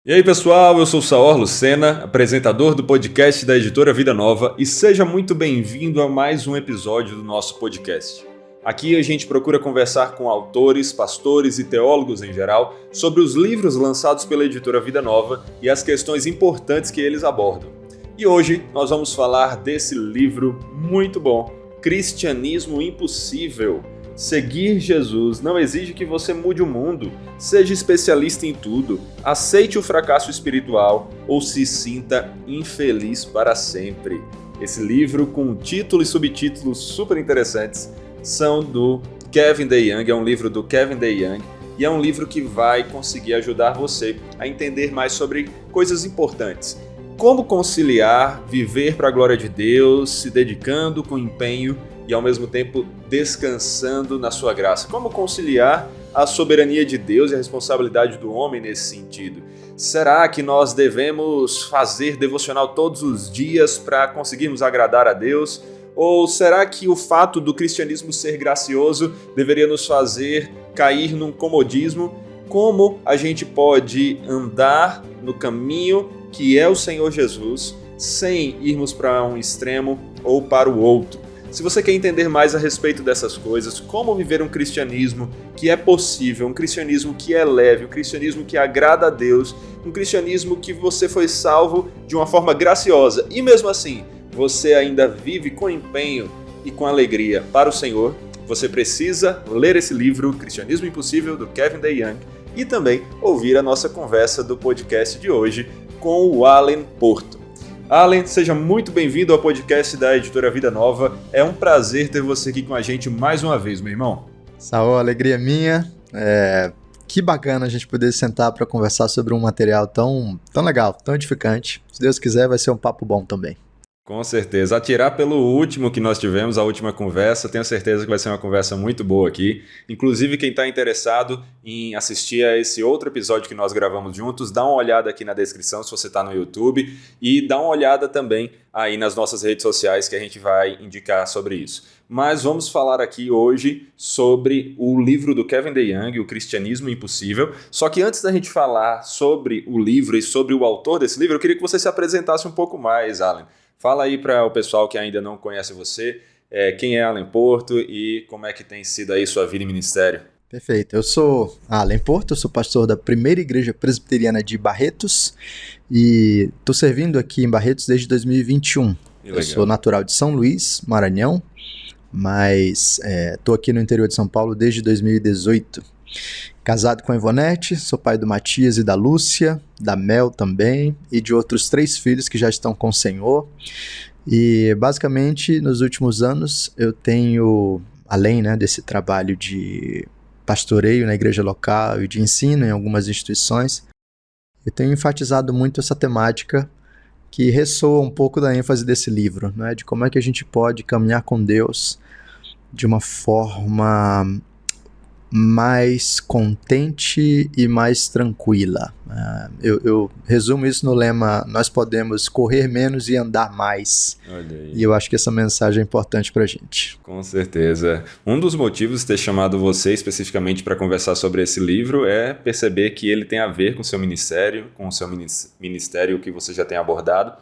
E aí pessoal, eu sou o Saor Lucena, apresentador do podcast da editora Vida Nova, e seja muito bem-vindo a mais um episódio do nosso podcast. Aqui a gente procura conversar com autores, pastores e teólogos em geral sobre os livros lançados pela editora Vida Nova e as questões importantes que eles abordam. E hoje nós vamos falar desse livro muito bom, Cristianismo Impossível. Seguir Jesus não exige que você mude o mundo, seja especialista em tudo, aceite o fracasso espiritual ou se sinta infeliz para sempre. Esse livro, com título e subtítulos super interessantes, são do Kevin DeYoung, é um livro do Kevin DeYoung e é um livro que vai conseguir ajudar você a entender mais sobre coisas importantes. Como conciliar, viver para a glória de Deus, se dedicando com empenho e ao mesmo tempo descansando na sua graça. Como conciliar a soberania de Deus e a responsabilidade do homem nesse sentido? Será que nós devemos fazer devocional todos os dias para conseguirmos agradar a Deus? Ou será que o fato do cristianismo ser gracioso deveria nos fazer cair num comodismo? Como a gente pode andar no caminho que é o Senhor Jesus sem irmos para um extremo ou para o outro? Se você quer entender mais a respeito dessas coisas, como viver um cristianismo que é possível, um cristianismo que é leve, um cristianismo que agrada a Deus, um cristianismo que você foi salvo de uma forma graciosa e mesmo assim você ainda vive com empenho e com alegria para o Senhor, você precisa ler esse livro, Cristianismo Impossível, do Kevin DeYoung, e também ouvir a nossa conversa do podcast de hoje com o Alan Porto. Alan, seja muito bem-vindo ao podcast da editora Vida Nova. É um prazer ter você aqui com a gente mais uma vez, meu irmão. Saúl, alegria minha. Que bacana a gente poder sentar para conversar sobre um material tão legal, tão edificante. Se Deus quiser, vai ser um papo bom também. Com certeza. Atirar pelo último que nós tivemos, a última conversa, tenho certeza que vai ser uma conversa muito boa aqui. Inclusive, quem está interessado em assistir a esse outro episódio que nós gravamos juntos, dá uma olhada aqui na descrição se você está no YouTube e dá uma olhada também aí nas nossas redes sociais que a gente vai indicar sobre isso. Mas vamos falar aqui hoje sobre o livro do Kevin DeYoung, O Cristianismo Impossível. Só que antes da gente falar sobre o livro e sobre o autor desse livro, eu queria que você se apresentasse um pouco mais, Alan. Fala aí para o pessoal que ainda não conhece você, quem é Alan Porto e como é que tem sido aí sua vida e ministério. Perfeito, eu sou Alan Porto, eu sou pastor da Primeira Igreja Presbiteriana de Barretos e estou servindo aqui em Barretos desde 2021. Eu sou natural de São Luís, Maranhão, mas estou aqui no interior de São Paulo desde 2018. Casado com a Ivonete, sou pai do Matias e da Lúcia, da Mel também, e de outros 3 filhos que já estão com o Senhor. E basicamente, nos últimos anos, eu tenho, além desse trabalho de pastoreio na igreja local e de ensino em algumas instituições, eu tenho enfatizado muito essa temática que ressoa um pouco da ênfase desse livro, de como é que a gente pode caminhar com Deus de uma forma mais contente e mais tranquila. Eu resumo isso no lema: nós podemos correr menos e andar mais. Olha aí. E eu acho que essa mensagem é importante pra gente. Com certeza. Um dos motivos de ter chamado você especificamente para conversar sobre esse livro é perceber que ele tem a ver com o seu ministério, que você já tem abordado.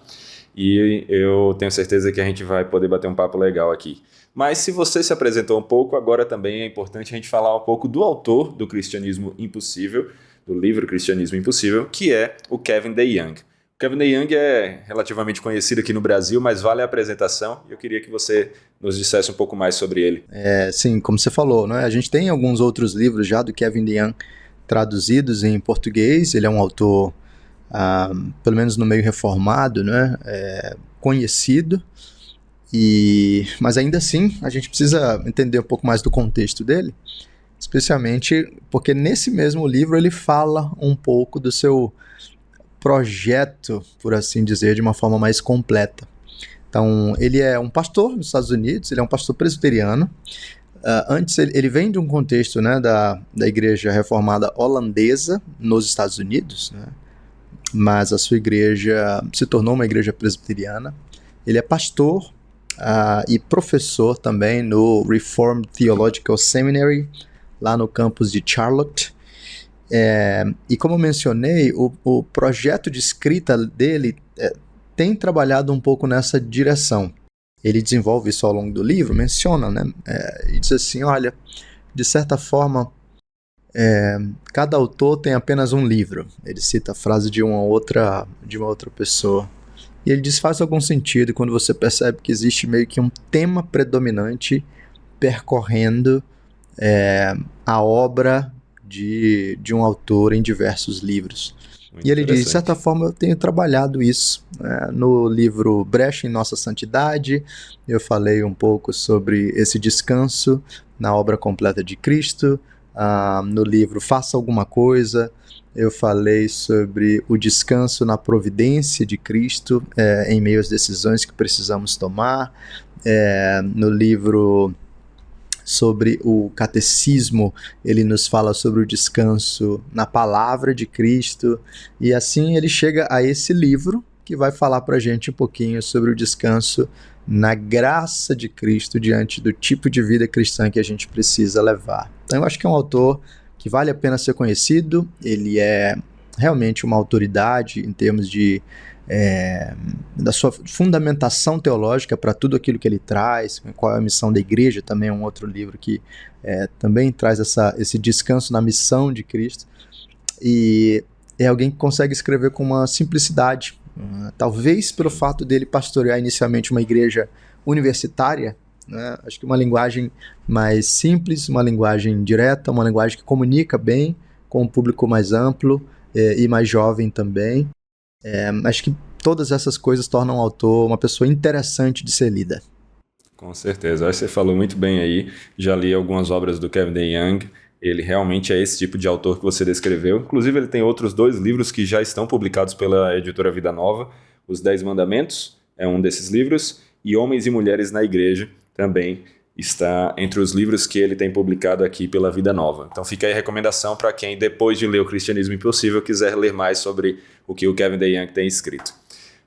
E eu tenho certeza que a gente vai poder bater um papo legal aqui. Mas se você se apresentou um pouco, agora também é importante a gente falar um pouco do autor do Cristianismo Impossível, do livro Cristianismo Impossível, que é o Kevin DeYoung. O Kevin DeYoung é relativamente conhecido aqui no Brasil, mas vale a apresentação e eu queria que você nos dissesse um pouco mais sobre ele. Sim, como você falou, a gente tem alguns outros livros já do Kevin DeYoung traduzidos em português. Ele é um autor, pelo menos no meio reformado, conhecido. Mas ainda assim, a gente precisa entender um pouco mais do contexto dele, especialmente porque nesse mesmo livro ele fala um pouco do seu projeto, por assim dizer, de uma forma mais completa. Então, ele é um pastor nos Estados Unidos, ele é um pastor presbiteriano. Antes, ele vem de um contexto da igreja reformada holandesa nos Estados Unidos, mas a sua igreja se tornou uma igreja presbiteriana. Ele é pastor e professor também no Reformed Theological Seminary, lá no campus de Charlotte. E como eu mencionei, o projeto de escrita dele tem trabalhado um pouco nessa direção. Ele desenvolve isso ao longo do livro, menciona, né? E diz assim, olha, de certa forma, cada autor tem apenas um livro. Ele cita a frase de uma outra pessoa. E ele diz, faz algum sentido quando você percebe que existe meio que um tema predominante percorrendo a obra de um autor em diversos livros. Muito e ele diz, de certa forma, eu tenho trabalhado isso. No livro Brecha em Nossa Santidade, eu falei um pouco sobre esse descanso na obra completa de Cristo. No livro Faça Alguma Coisa, eu falei sobre o descanso na providência de Cristo em meio às decisões que precisamos tomar. No livro sobre o catecismo, ele nos fala sobre o descanso na palavra de Cristo, e assim ele chega a esse livro que vai falar para a gente um pouquinho sobre o descanso na graça de Cristo diante do tipo de vida cristã que a gente precisa levar. Então eu acho que é um autor que vale a pena ser conhecido, ele é realmente uma autoridade em termos da sua fundamentação teológica para tudo aquilo que ele traz, qual é a missão da igreja, também é um outro livro que também traz esse descanso na missão de Cristo, e é alguém que consegue escrever com uma simplicidade, talvez pelo fato dele pastorear inicialmente uma igreja universitária, né? Acho que uma linguagem mais simples, uma linguagem direta, uma linguagem que comunica bem com um público mais amplo e mais jovem também. Acho que todas essas coisas tornam o autor uma pessoa interessante de ser lida. Com certeza, acho que você falou muito bem aí, já li algumas obras do Kevin DeYoung, ele realmente é esse tipo de autor que você descreveu, inclusive ele tem outros 2 livros que já estão publicados pela editora Vida Nova, Os 10 Mandamentos é um desses livros, e Homens e Mulheres na Igreja também está entre os livros que ele tem publicado aqui pela Vida Nova. Então fica aí a recomendação para quem, depois de ler o Cristianismo Impossível, quiser ler mais sobre o que o Kevin DeYoung tem escrito.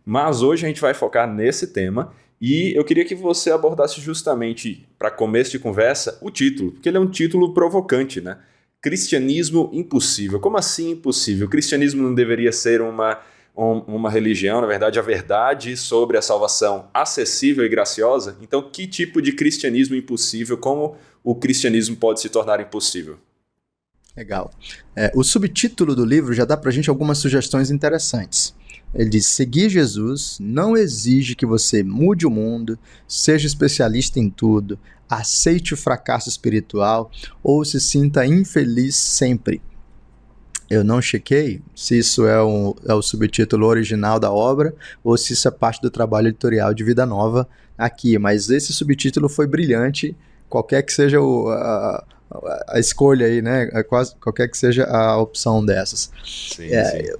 Mas hoje a gente vai focar nesse tema e eu queria que você abordasse justamente, para começo de conversa, o título, porque ele é um título provocante, né? Cristianismo Impossível. Como assim impossível? O cristianismo não deveria ser uma religião, na verdade, a verdade sobre a salvação acessível e graciosa? Então, que tipo de cristianismo impossível? Como o cristianismo pode se tornar impossível? Legal. O subtítulo do livro já dá pra gente algumas sugestões interessantes. Ele diz, seguir Jesus não exige que você mude o mundo, seja especialista em tudo, aceite o fracasso espiritual ou se sinta infeliz sempre. Eu não chequei se isso é o subtítulo original da obra ou se isso é parte do trabalho editorial de Vida Nova aqui, mas esse subtítulo foi brilhante, qualquer que seja a escolha aí, né? Qualquer que seja a opção dessas. Sim, sim.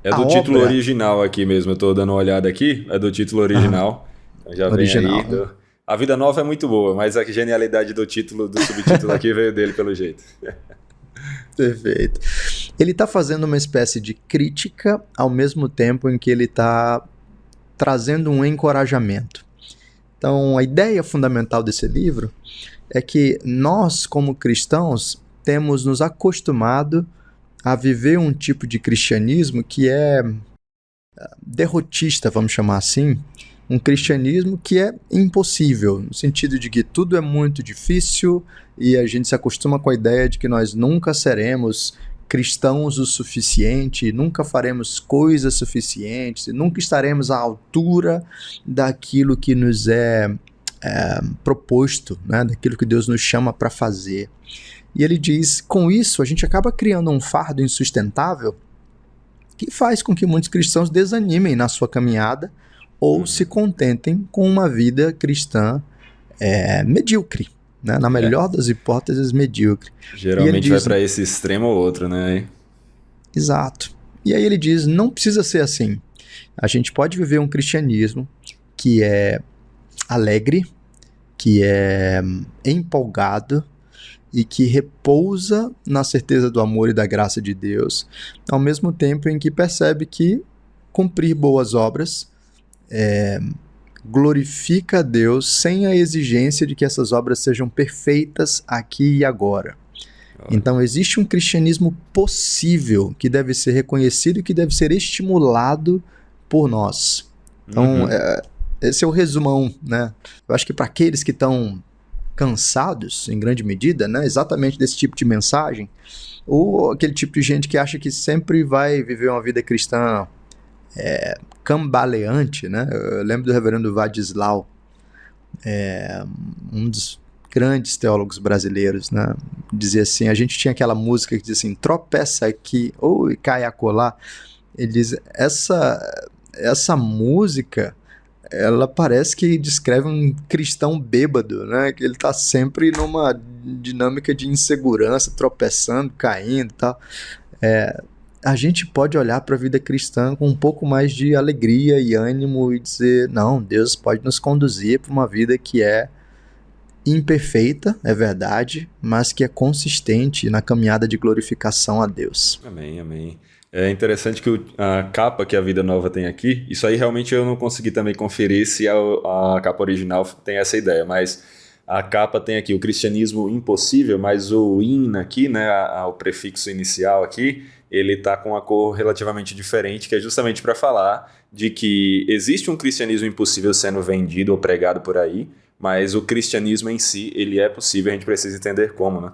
É do título original aqui mesmo, eu estou dando uma olhada aqui, é do título original. Então já original, vem aí. A Vida Nova é muito boa, mas a genialidade do subtítulo aqui veio dele pelo jeito. Perfeito. Ele está fazendo uma espécie de crítica ao mesmo tempo em que ele está trazendo um encorajamento. Então, a ideia fundamental desse livro é que nós, como cristãos, temos nos acostumado a viver um tipo de cristianismo que é derrotista, vamos chamar assim, um cristianismo que é impossível, no sentido de que tudo é muito difícil e a gente se acostuma com a ideia de que nós nunca seremos cristãos o suficiente, nunca faremos coisas suficientes, nunca estaremos à altura daquilo que nos é proposto, né, daquilo que Deus nos chama para fazer. E ele diz, com isso a gente acaba criando um fardo insustentável que faz com que muitos cristãos desanimem na sua caminhada ou se contentem com uma vida cristã medíocre, né? Na melhor das hipóteses, medíocre. Geralmente vai para esse extremo ou outro, né? Exato. E aí ele diz, não precisa ser assim. A gente pode viver um cristianismo que é alegre, que é empolgado e que repousa na certeza do amor e da graça de Deus, ao mesmo tempo em que percebe que cumprir boas obras glorifica a Deus sem a exigência de que essas obras sejam perfeitas aqui e agora. Então, existe um cristianismo possível que deve ser reconhecido e que deve ser estimulado por nós. Então, esse é o resumão, né? Eu acho que para aqueles que estão cansados, em grande medida, né, exatamente desse tipo de mensagem, ou aquele tipo de gente que acha que sempre vai viver uma vida cristã cambaleante, né? Eu lembro do reverendo Vadislau, um dos grandes teólogos brasileiros, né? Dizia assim, a gente tinha aquela música que dizia assim, tropeça aqui ou cai acolá. Ele diz, essa música, ela parece que descreve um cristão bêbado, né? Que ele está sempre numa dinâmica de insegurança, tropeçando, caindo e tal. A gente pode olhar para a vida cristã com um pouco mais de alegria e ânimo e dizer, não, Deus pode nos conduzir para uma vida que é imperfeita, é verdade, mas que é consistente na caminhada de glorificação a Deus. Amém, amém. É interessante que a capa que a Vida Nova tem aqui, isso aí realmente eu não consegui também conferir se a capa original tem essa ideia, mas a capa tem aqui o cristianismo impossível, mas o in aqui, né, o prefixo inicial aqui, ele está com uma cor relativamente diferente, que é justamente para falar de que existe um cristianismo impossível sendo vendido ou pregado por aí, mas o cristianismo em si, ele é possível, a gente precisa entender como, né?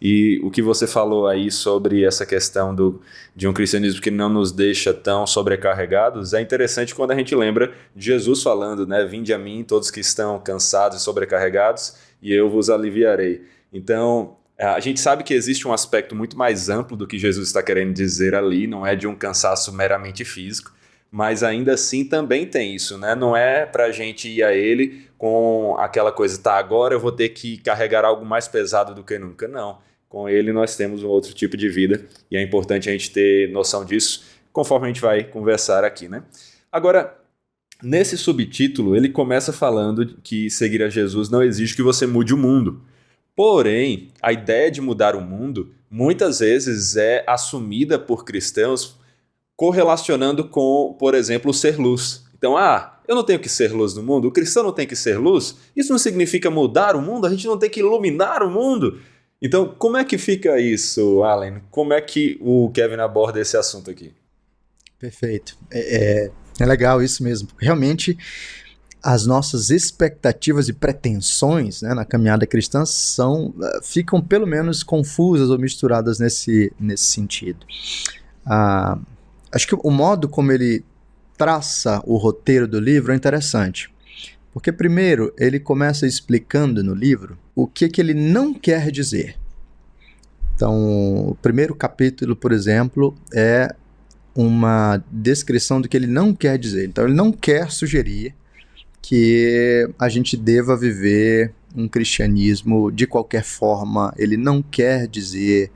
E o que você falou aí sobre essa questão de um cristianismo que não nos deixa tão sobrecarregados, é interessante quando a gente lembra de Jesus falando, né? Vinde a mim todos que estão cansados e sobrecarregados, e eu vos aliviarei. Então, a gente sabe que existe um aspecto muito mais amplo do que Jesus está querendo dizer ali, não é de um cansaço meramente físico, mas ainda assim também tem isso, né? Não é para a gente ir a ele com aquela coisa, tá, agora eu vou ter que carregar algo mais pesado do que nunca, não. Com ele nós temos um outro tipo de vida e é importante a gente ter noção disso conforme a gente vai conversar aqui, né? Agora, nesse subtítulo, ele começa falando que seguir a Jesus não exige que você mude o mundo. Porém, a ideia de mudar o mundo muitas vezes é assumida por cristãos correlacionando com, por exemplo, ser luz. Então, eu não tenho que ser luz no mundo, o cristão não tem que ser luz, isso não significa mudar o mundo, a gente não tem que iluminar o mundo. Então, como é que fica isso, Allen? Como é que o Kevin aborda esse assunto aqui? Perfeito. É legal isso mesmo. Realmente, as nossas expectativas e pretensões, né, na caminhada cristã ficam pelo menos confusas ou misturadas nesse sentido. Acho que o modo como ele traça o roteiro do livro é interessante. Porque primeiro ele começa explicando no livro o que ele não quer dizer. Então, o primeiro capítulo, por exemplo, é uma descrição do que ele não quer dizer. Então, ele não quer sugerir que a gente deva viver um cristianismo de qualquer forma. Ele não quer dizer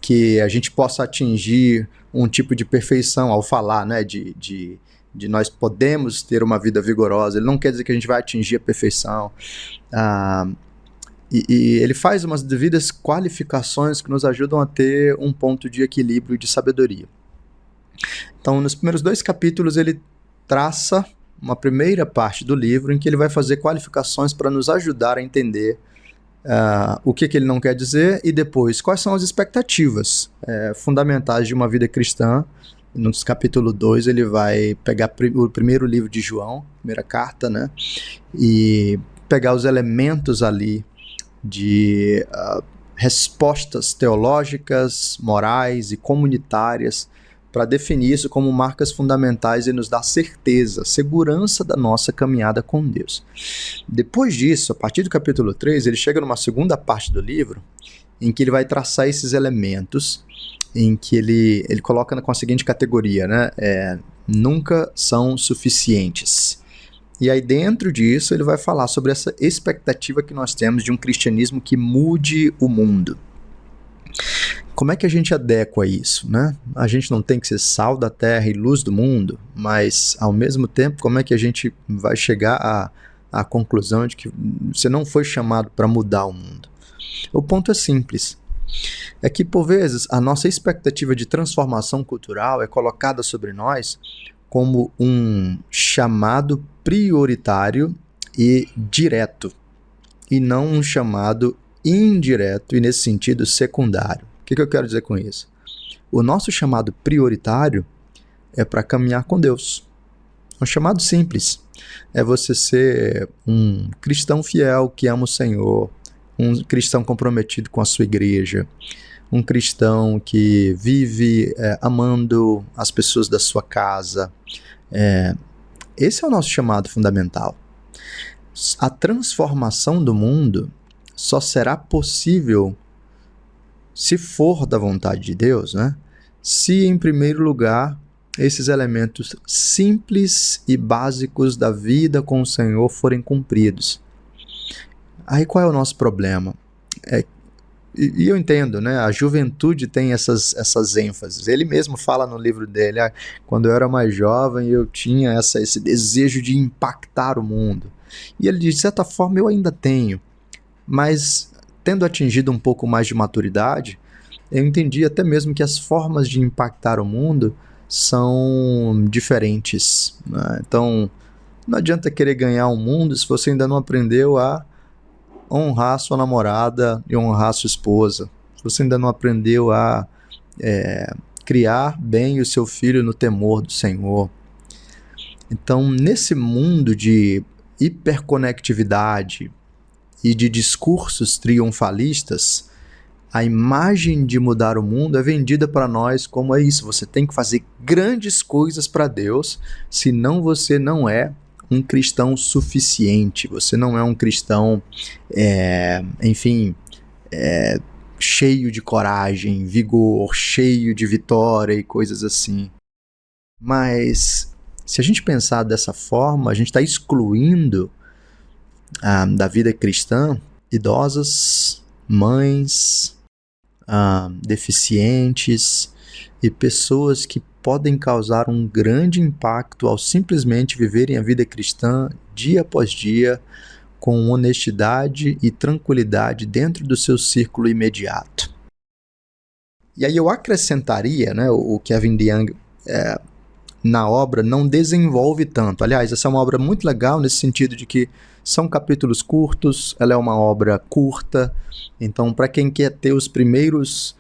que a gente possa atingir um tipo de perfeição ao falar, né, de nós podemos ter uma vida vigorosa. Ele não quer dizer que a gente vai atingir a perfeição. E ele faz umas devidas qualificações que nos ajudam a ter um ponto de equilíbrio e de sabedoria. Então, nos primeiros 2 capítulos, ele traça uma primeira parte do livro em que ele vai fazer qualificações para nos ajudar a entender o que ele não quer dizer e depois quais são as expectativas fundamentais de uma vida cristã. No capítulo 2 ele vai pegar o primeiro livro de João, primeira carta, né, e pegar os elementos ali de respostas teológicas, morais e comunitárias para definir isso como marcas fundamentais e nos dar certeza, segurança da nossa caminhada com Deus. Depois disso, a partir do capítulo 3, ele chega numa segunda parte do livro em que ele vai traçar esses elementos, em que ele coloca com a seguinte categoria, né? Nunca são suficientes. E aí dentro disso ele vai falar sobre essa expectativa que nós temos de um cristianismo que mude o mundo. Como é que a gente adequa isso, né? A gente não tem que ser sal da terra e luz do mundo, mas ao mesmo tempo, como é que a gente vai chegar à conclusão de que você não foi chamado para mudar o mundo? O ponto é simples. É que, por vezes, a nossa expectativa de transformação cultural é colocada sobre nós como um chamado prioritário e direto, e não um chamado indireto e, nesse sentido, secundário. O que eu quero dizer com isso? O nosso chamado prioritário é para caminhar com Deus. Um chamado simples. É você ser um cristão fiel que ama o Senhor, um cristão comprometido com a sua igreja, um cristão que vive amando as pessoas da sua casa. Esse é o nosso chamado fundamental. A transformação do mundo só será possível se for da vontade de Deus, né? Se, em primeiro lugar, esses elementos simples e básicos da vida com o Senhor forem cumpridos. Aí qual é o nosso problema? E eu entendo, né? A juventude tem essas ênfases. Ele mesmo fala no livro dele, quando eu era mais jovem eu tinha esse desejo de impactar o mundo. E ele diz, de certa forma eu ainda tenho, mas tendo atingido um pouco mais de maturidade, eu entendi até mesmo que as formas de impactar o mundo são diferentes, né? Então, não adianta querer ganhar o mundo se você ainda não aprendeu a honrar sua namorada e honrar sua esposa. Se você ainda não aprendeu a criar bem o seu filho no temor do Senhor. Então, nesse mundo de hiperconectividade e de discursos triunfalistas, a imagem de mudar o mundo é vendida para nós como é isso. Você tem que fazer grandes coisas para Deus, senão você não é um cristão suficiente. Você não é um cristão, cheio de coragem, vigor, cheio de vitória e coisas assim. Mas se a gente pensar dessa forma, a gente está excluindo da vida cristã idosas, mães, deficientes e pessoas que podem causar um grande impacto ao simplesmente viverem a vida cristã dia após dia com honestidade e tranquilidade dentro do seu círculo imediato. E aí eu acrescentaria, né, o Kevin DeYoung na obra não desenvolve tanto. Aliás, essa é uma obra muito legal nesse sentido de que são capítulos curtos, ela é uma obra curta, então para quem quer ter os primeiros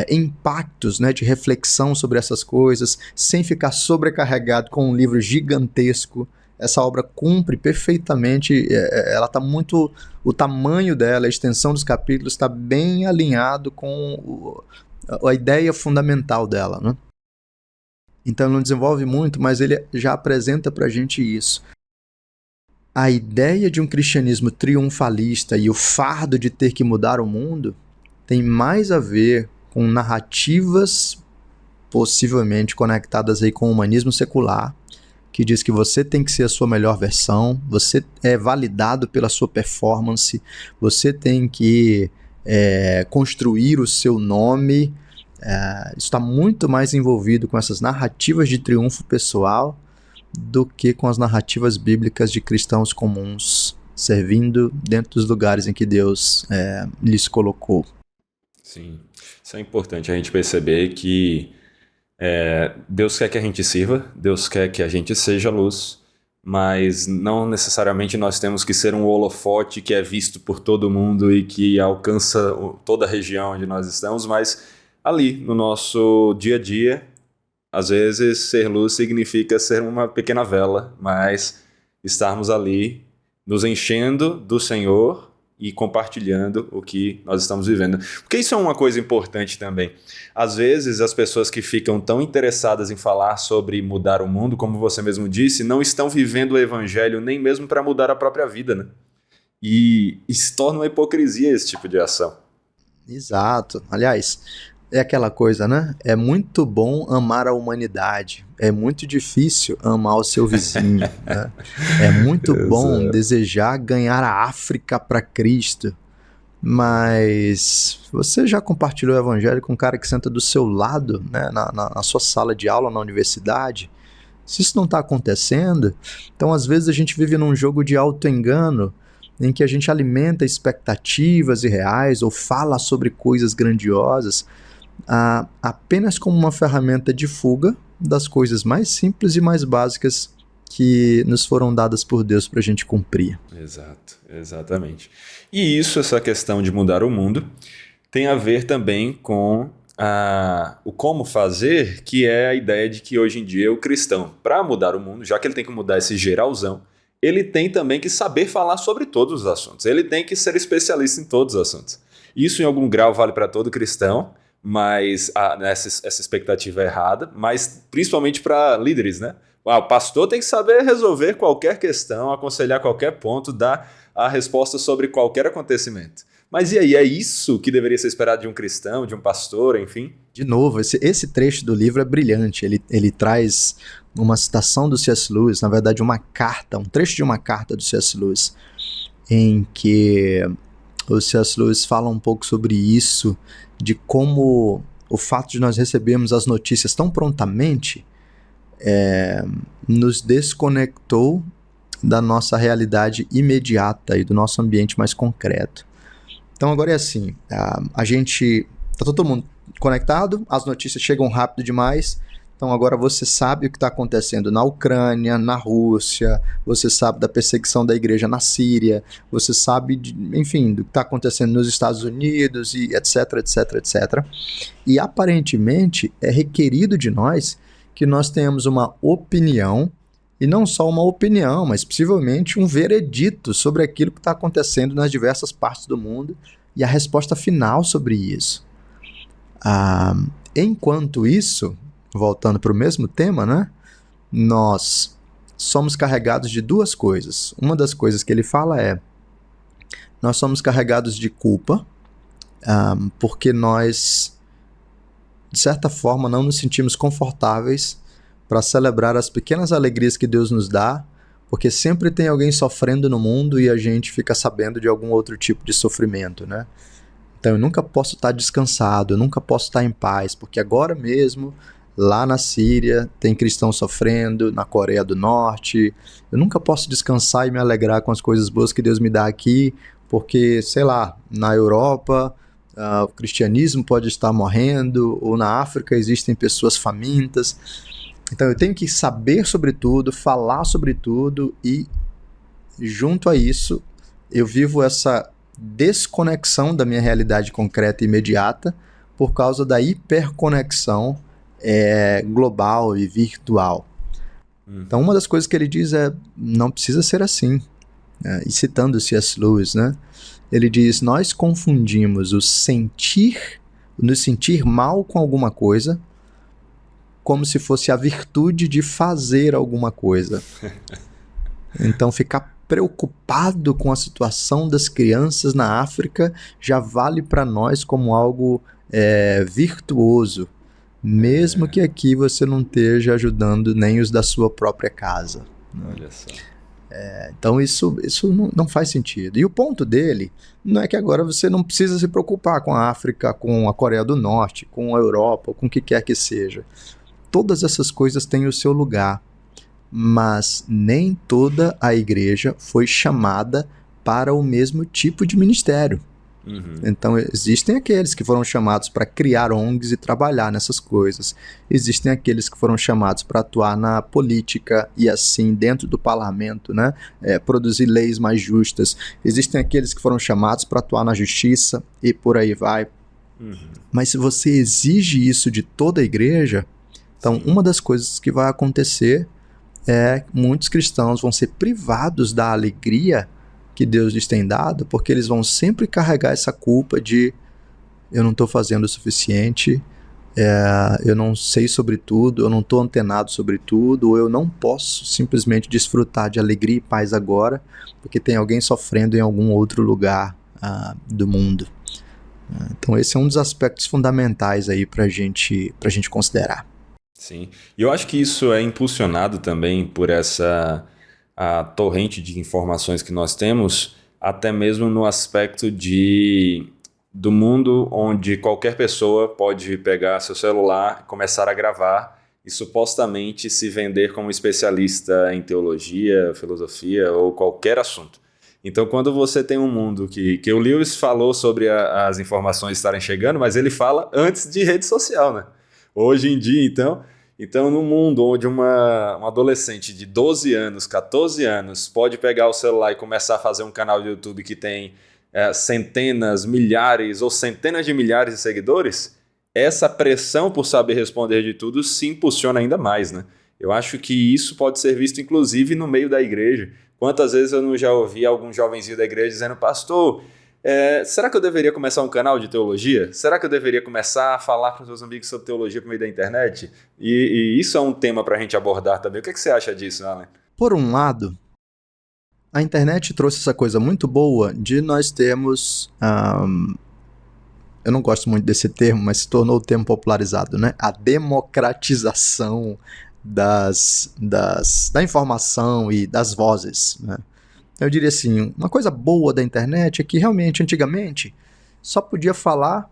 impactos, né, de reflexão sobre essas coisas, sem ficar sobrecarregado com um livro gigantesco, essa obra cumpre perfeitamente, ela está muito, o tamanho dela, a extensão dos capítulos está bem alinhado com a ideia fundamental dela, né? Então ele não desenvolve muito, mas ele já apresenta para a gente isso. A ideia de um cristianismo triunfalista e o fardo de ter que mudar o mundo tem mais a ver com narrativas possivelmente conectadas aí com o humanismo secular, que diz que você tem que ser a sua melhor versão, você é validado pela sua performance, você tem que construir o seu nome. Isso está muito mais envolvido com essas narrativas de triunfo pessoal do que com as narrativas bíblicas de cristãos comuns, servindo dentro dos lugares em que Deus lhes colocou. Sim, isso é importante a gente perceber que Deus quer que a gente sirva, Deus quer que a gente seja luz, mas não necessariamente nós temos que ser um holofote que é visto por todo mundo e que alcança toda a região onde nós estamos, mas ali no nosso dia a dia, às vezes ser luz significa ser uma pequena vela, mas estarmos ali nos enchendo do Senhor e compartilhando o que nós estamos vivendo. Porque isso é uma coisa importante também. Às vezes as pessoas que ficam tão interessadas em falar sobre mudar o mundo, como você mesmo disse, não estão vivendo o evangelho nem mesmo para mudar a própria vida, né? E se torna uma hipocrisia esse tipo de ação. Exato. Aliás, é aquela coisa, né? É muito bom amar a humanidade. É muito difícil amar o seu vizinho. Né? É muito bom desejar ganhar a África para Cristo. Mas você já compartilhou o evangelho com um cara que senta do seu lado, né? na sua sala de aula na universidade? Se isso não está acontecendo, então às vezes a gente vive num jogo de auto-engano em que a gente alimenta expectativas irreais ou fala sobre coisas grandiosas apenas como uma ferramenta de fuga das coisas mais simples e mais básicas que nos foram dadas por Deus para a gente cumprir. Exato, exatamente. E essa questão de mudar o mundo, tem a ver também com o como fazer, que é a ideia de que hoje em dia o cristão, para mudar o mundo, já que ele tem que mudar esse geralzão, ele tem também que saber falar sobre todos os assuntos. Ele tem que ser especialista em todos os assuntos. Isso em algum grau vale para todo cristão, mas essa expectativa é errada, mas principalmente para líderes, né? O pastor tem que saber resolver qualquer questão, aconselhar qualquer ponto, dar a resposta sobre qualquer acontecimento. Mas e aí, é isso que deveria ser esperado de um cristão, de um pastor, enfim? De novo, esse trecho do livro é brilhante. Ele traz uma citação do C.S. Lewis, na verdade um trecho de uma carta do C.S. Lewis, em que o C.S. Lewis fala um pouco sobre isso, de como o fato de nós recebermos as notícias tão prontamente nos desconectou da nossa realidade imediata e do nosso ambiente mais concreto. Então agora é assim, tá todo mundo conectado, as notícias chegam rápido demais, então agora você sabe o que está acontecendo na Ucrânia, na Rússia, você sabe da perseguição da igreja na Síria, você sabe, enfim, do que está acontecendo nos Estados Unidos, e etc, etc, etc. E aparentemente é requerido de nós que nós tenhamos uma opinião, e não só uma opinião, mas possivelmente um veredito sobre aquilo que está acontecendo nas diversas partes do mundo e a resposta final sobre isso. Enquanto isso, voltando para o mesmo tema, né, nós somos carregados de duas coisas. Uma das coisas que ele fala nós somos carregados de culpa, porque nós, de certa forma, não nos sentimos confortáveis para celebrar as pequenas alegrias que Deus nos dá, porque sempre tem alguém sofrendo no mundo e a gente fica sabendo de algum outro tipo de sofrimento, né? Então eu nunca posso estar descansado, eu nunca posso estar em paz, porque agora mesmo, lá na Síria, tem cristãos sofrendo, na Coreia do Norte, eu nunca posso descansar e me alegrar com as coisas boas que Deus me dá aqui, porque, sei lá, na Europa o cristianismo pode estar morrendo, ou na África existem pessoas famintas. Então eu tenho que saber sobre tudo, falar sobre tudo, e junto a isso eu vivo essa desconexão da minha realidade concreta e imediata por causa da hiperconexão global e virtual. Então uma das coisas que ele diz não precisa ser assim, e citando C.S. Lewis, né, ele diz: nós confundimos nos sentir mal com alguma coisa como se fosse a virtude de fazer alguma coisa. Então ficar preocupado com a situação das crianças na África já vale para nós como algo virtuoso, mesmo que aqui você não esteja ajudando nem os da sua própria casa. Olha só. Então isso não faz sentido. E o ponto dele não é que agora você não precisa se preocupar com a África, com a Coreia do Norte, com a Europa, com o que quer que seja. Todas essas coisas têm o seu lugar, mas nem toda a igreja foi chamada para o mesmo tipo de ministério. Uhum. Então existem aqueles que foram chamados para criar ONGs e trabalhar nessas coisas. Existem aqueles que foram chamados para atuar na política e assim dentro do parlamento, né, produzir leis mais justas. Existem aqueles que foram chamados para atuar na justiça e por aí vai. Uhum. Mas se você exige isso de toda a igreja, então uma das coisas que vai acontecer muitos cristãos vão ser privados da alegria que Deus lhes tem dado, porque eles vão sempre carregar essa culpa de eu não estou fazendo o suficiente, eu não sei sobre tudo, eu não estou antenado sobre tudo, ou eu não posso simplesmente desfrutar de alegria e paz agora, porque tem alguém sofrendo em algum outro lugar do mundo. Então esse é um dos aspectos fundamentais aí para a gente considerar. Sim, e eu acho que isso é impulsionado também por a torrente de informações que nós temos, até mesmo no aspecto do mundo onde qualquer pessoa pode pegar seu celular e começar a gravar e supostamente se vender como especialista em teologia, filosofia ou qualquer assunto. Então, quando você tem um mundo que o Lewis falou sobre as informações estarem chegando, mas ele fala antes de rede social, né? Hoje em dia, então, Então, no mundo onde um adolescente de 12 anos, 14 anos, pode pegar o celular e começar a fazer um canal de YouTube que tem centenas, milhares ou centenas de milhares de seguidores, essa pressão por saber responder de tudo se impulsiona ainda mais, né? Eu acho que isso pode ser visto, inclusive, no meio da igreja. Quantas vezes eu não já ouvi algum jovenzinho da igreja dizendo: pastor, será que eu deveria começar um canal de teologia? Será que eu deveria começar a falar com os meus amigos sobre teologia por meio da internet? E isso é um tema para a gente abordar também. O que você acha disso, Alan? Por um lado, a internet trouxe essa coisa muito boa de nós termos... eu não gosto muito desse termo, mas se tornou o termo popularizado, né? A democratização da informação e das vozes, né? Eu diria assim, uma coisa boa da internet é que realmente, antigamente, só podia falar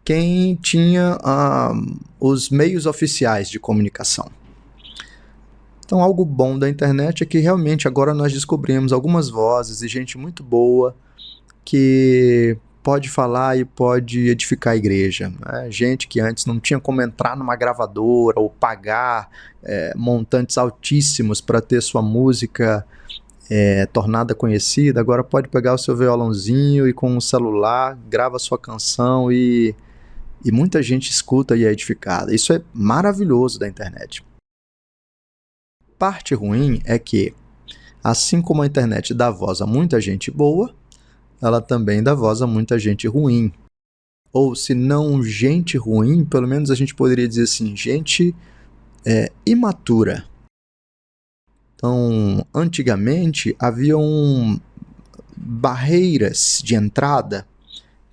quem tinha os meios oficiais de comunicação. Então, algo bom da internet é que realmente agora nós descobrimos algumas vozes e gente muito boa que pode falar e pode edificar a igreja, né? Gente que antes não tinha como entrar numa gravadora ou pagar montantes altíssimos para ter sua música tornada conhecida, agora pode pegar o seu violãozinho e com um celular grava sua canção e muita gente escuta e é edificada. Isso é maravilhoso da internet. Parte ruim é que, assim como a internet dá voz a muita gente boa, ela também dá voz a muita gente ruim. Ou se não gente ruim, pelo menos a gente poderia dizer assim, gente imatura. Então, antigamente, haviam barreiras de entrada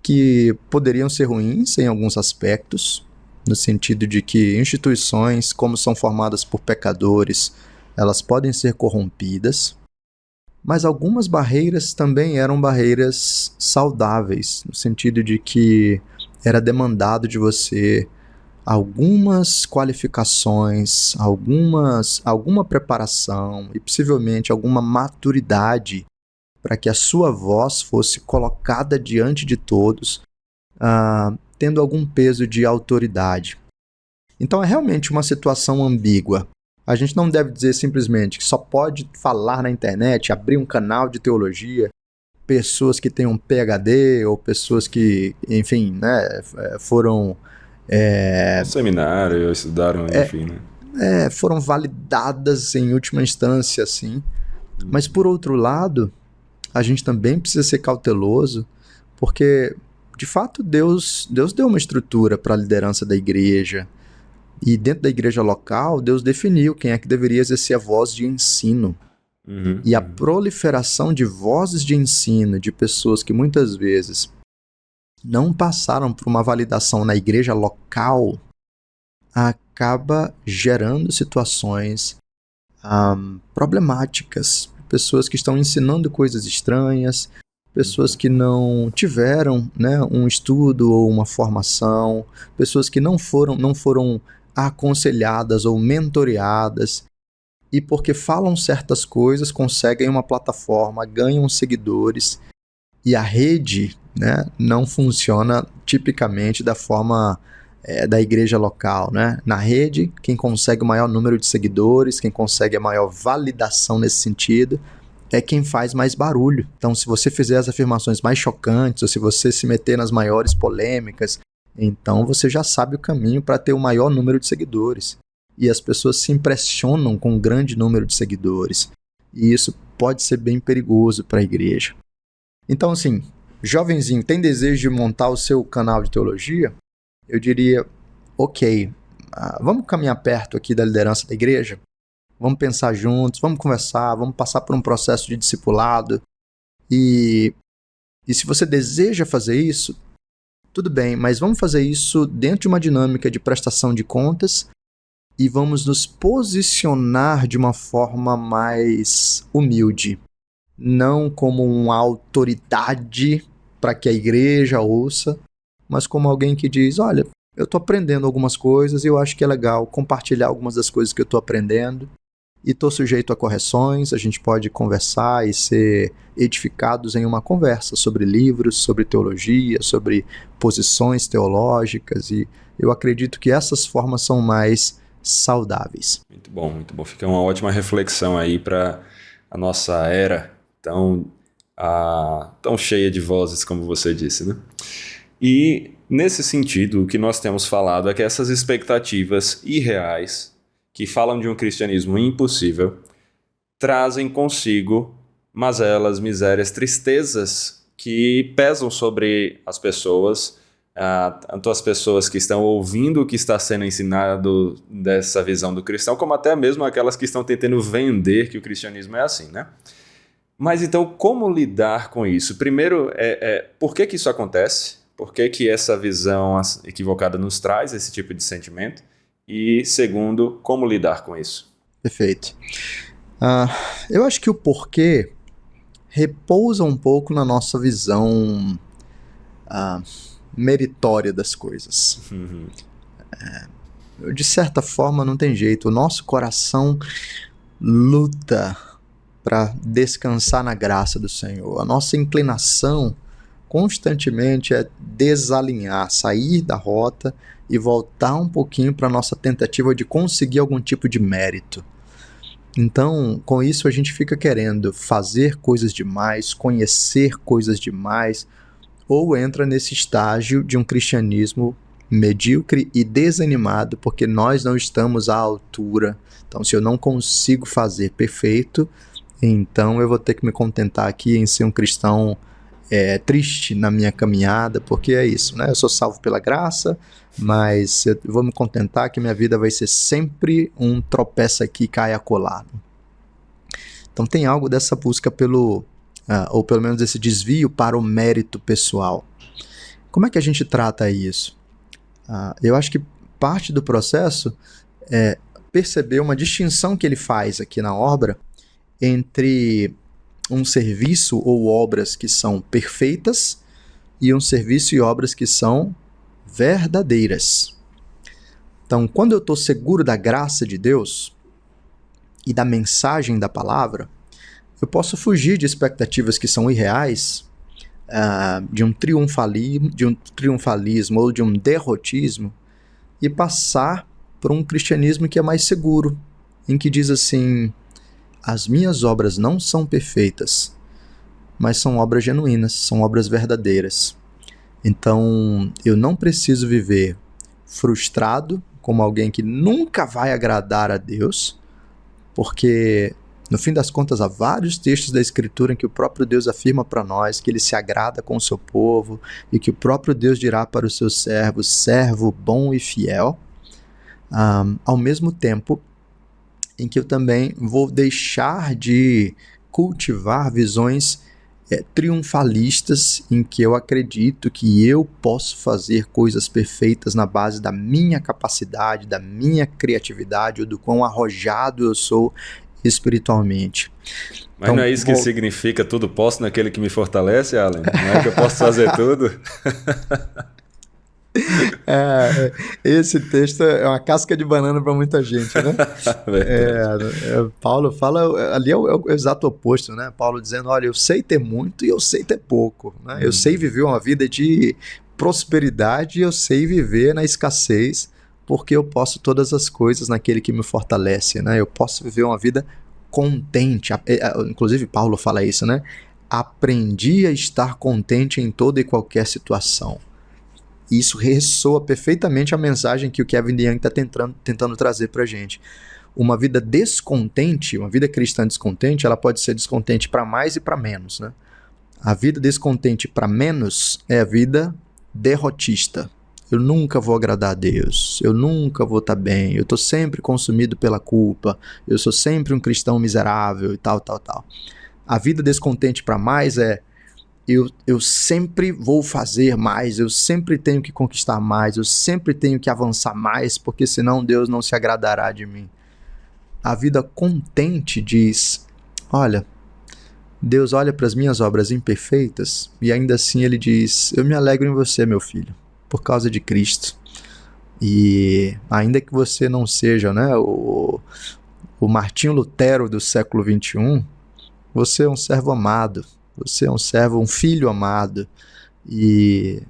que poderiam ser ruins em alguns aspectos, no sentido de que instituições, como são formadas por pecadores, elas podem ser corrompidas, mas algumas barreiras também eram barreiras saudáveis, no sentido de que era demandado de você algumas qualificações, alguma preparação e possivelmente alguma maturidade para que a sua voz fosse colocada diante de todos, tendo algum peso de autoridade. Então é realmente uma situação ambígua. A gente não deve dizer simplesmente que só pode falar na internet, abrir um canal de teologia, pessoas que têm um PhD ou pessoas que, enfim, né, foram... seminário, estudaram, enfim, né? Foram validadas em última instância, assim. Mas, por outro lado, a gente também precisa ser cauteloso, porque, de fato, Deus deu uma estrutura para a liderança da igreja. E dentro da igreja local, Deus definiu quem é que deveria exercer a voz de ensino. E a proliferação de vozes de ensino, de pessoas que muitas vezes não passaram por uma validação na igreja local, acaba gerando situações problemáticas. Pessoas que estão ensinando coisas estranhas, pessoas que não tiveram, né, um estudo ou uma formação, pessoas que não foram aconselhadas ou mentoreadas, e porque falam certas coisas, conseguem uma plataforma, ganham seguidores, e a rede, né, não funciona tipicamente da forma da igreja local, né? Na rede, quem consegue o maior número de seguidores, quem consegue a maior validação nesse sentido, é quem faz mais barulho. Então, se você fizer as afirmações mais chocantes, ou se você se meter nas maiores polêmicas, então você já sabe o caminho para ter o maior número de seguidores. E as pessoas se impressionam com um grande número de seguidores. E isso pode ser bem perigoso para a igreja. Então, assim, jovenzinho, tem desejo de montar o seu canal de teologia? Eu diria, ok, vamos caminhar perto aqui da liderança da igreja? Vamos pensar juntos, vamos conversar, vamos passar por um processo de discipulado. E se você deseja fazer isso, tudo bem, mas vamos fazer isso dentro de uma dinâmica de prestação de contas e vamos nos posicionar de uma forma mais humilde. Não como uma autoridade para que a igreja ouça, mas como alguém que diz, olha, eu estou aprendendo algumas coisas e eu acho que é legal compartilhar algumas das coisas que eu estou aprendendo e estou sujeito a correções, a gente pode conversar e ser edificados em uma conversa sobre livros, sobre teologia, sobre posições teológicas, e eu acredito que essas formas são mais saudáveis. Muito bom, muito bom. Fica uma ótima reflexão aí para a nossa era tão cheia de vozes, como você disse, né? E, nesse sentido, o que nós temos falado é que essas expectativas irreais, que falam de um cristianismo impossível, trazem consigo mazelas, misérias, tristezas que pesam sobre as pessoas, tanto as pessoas que estão ouvindo o que está sendo ensinado dessa visão do cristão, como até mesmo aquelas que estão tentando vender que o cristianismo é assim, né? Mas então, como lidar com isso? Primeiro, por que isso acontece? Por que essa visão equivocada nos traz esse tipo de sentimento? E segundo, como lidar com isso? Perfeito. Eu acho que o porquê repousa um pouco na nossa visão meritória das coisas. Uhum. De certa forma, não tem jeito. O nosso coração luta para descansar na graça do Senhor. A nossa inclinação constantemente é desalinhar, sair da rota e voltar um pouquinho para a nossa tentativa de conseguir algum tipo de mérito. Então, com isso a gente fica querendo fazer coisas demais, conhecer coisas demais, ou entra nesse estágio de um cristianismo medíocre e desanimado, porque nós não estamos à altura. Então, se eu não consigo fazer perfeito, então eu vou ter que me contentar aqui em ser um cristão triste na minha caminhada, porque é isso, né? Eu sou salvo pela graça, mas eu vou me contentar que minha vida vai ser sempre um tropeça aqui, cai acolá. Então tem algo dessa busca ou pelo menos esse desvio para o mérito pessoal. Como é que a gente trata isso? Eu acho que parte do processo é perceber uma distinção que ele faz aqui na obra entre um serviço ou obras que são perfeitas e um serviço e obras que são verdadeiras. Então, quando eu estou seguro da graça de Deus e da mensagem da palavra, eu posso fugir de expectativas que são irreais, de um triunfalismo ou de um derrotismo, e passar por um cristianismo que é mais seguro, em que diz assim: as minhas obras não são perfeitas, mas são obras genuínas, são obras verdadeiras. Então, eu não preciso viver frustrado como alguém que nunca vai agradar a Deus, porque, no fim das contas, há vários textos da Escritura em que o próprio Deus afirma para nós que ele se agrada com o seu povo e que o próprio Deus dirá para os seus servos: servo bom e fiel. Ao mesmo tempo em que eu também vou deixar de cultivar visões triunfalistas em que eu acredito que eu posso fazer coisas perfeitas na base da minha capacidade, da minha criatividade ou do quão arrojado eu sou espiritualmente. Mas então, não é isso que significa tudo posso naquele que me fortalece, Alan? Não é que eu posso fazer tudo? Esse texto é uma casca de banana para muita gente, né? Paulo fala, ali é o exato oposto, né? Paulo dizendo: olha, eu sei ter muito e eu sei ter pouco, né? Eu sei viver uma vida de prosperidade e eu sei viver na escassez, porque eu posso todas as coisas naquele que me fortalece, né? Eu posso viver uma vida contente, inclusive Paulo fala isso, né? Aprendi a estar contente em toda e qualquer situação. E isso ressoa perfeitamente a mensagem que o Kevin DeYoung está tentando trazer para a gente. Uma vida descontente, uma vida cristã descontente, ela pode ser descontente para mais e para menos, né? A vida descontente para menos é a vida derrotista. Eu nunca vou agradar a Deus, eu nunca vou estar bem, eu estou sempre consumido pela culpa, eu sou sempre um cristão miserável e tal. A vida descontente para mais é: eu sempre vou fazer mais, eu sempre tenho que conquistar mais, eu sempre tenho que avançar mais, porque senão Deus não se agradará de mim. A vida contente diz: olha, Deus olha para as minhas obras imperfeitas e ainda assim ele diz: eu me alegro em você, meu filho, por causa de Cristo. E ainda que você não seja, né, o Martinho Lutero do século XXI, você é um servo amado. Você é um servo, um filho amado, e